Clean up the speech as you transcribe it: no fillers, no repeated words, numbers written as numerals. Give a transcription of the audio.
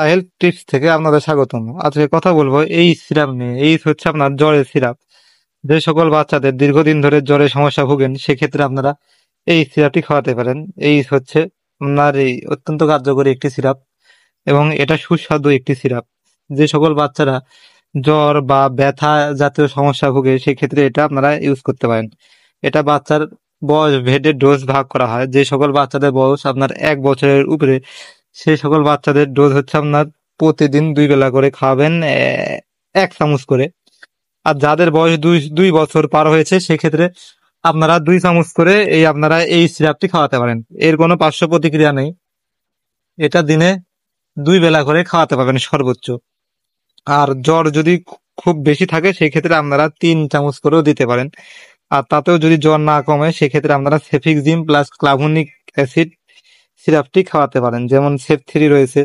Health tips থেকে আপনাদের স্বাগতম। আজকে কথা বলবো এই সিরাপ নিয়ে। এই হচ্ছে আপনার জ্বরের সিরাপ। যে সকল বাচ্চাদের দীর্ঘদিন ধরে জ্বরের সমস্যা ভোগেন সেক্ষেত্রে আপনারা এই সিরাপটি খাওয়াতে পারেন। এই হচ্ছে আপনার এই অত্যন্ত কার্যকরী একটি সিরাপ এবং এটা সুস্বাদু একটি সিরাপ। যে সকল বাচ্চারা জ্বর বা ব্যথা জাতীয় সমস্যা ভোগে সেক্ষেত্রে এটা আপনারা ইউজ করতে পারেন। এটা বাচ্চার বয়স ভেদে ডোজ ভাগ করা হয়। যে সকল বাচ্চাদের বয়স আপনার 1 বছরের উপরে সেই সকল বাচ্চাদের ডোজ হচ্ছে আপনার প্রতিদিন 2 বেলা করে খাওয়াবেন, 1 চামচ করে। আর যাদের বয়স 2 বছর পার হয়েছে সেক্ষেত্রে আপনারা 2 চামচ করে আপনারা এই সিরাপটি খাওয়াতে পারেন। এর কোনো পার্শ্ব প্রতিক্রিয়া নেই। এটা দিনে 2 বেলা করে খাওয়াতে পারবেন সর্বোচ্চ। আর জ্বর যদি খুব বেশি থাকে সেক্ষেত্রে আপনারা 3 চামচ করেও দিতে পারেন। আর তাতেও যদি জ্বর না কমে সেক্ষেত্রে আপনারা সেফিক্সিম প্লাস ক্লাভনিক অ্যাসিড সিরাপটি খাওয়াতে পারেন। যেমন সেফ 3 রয়েছে,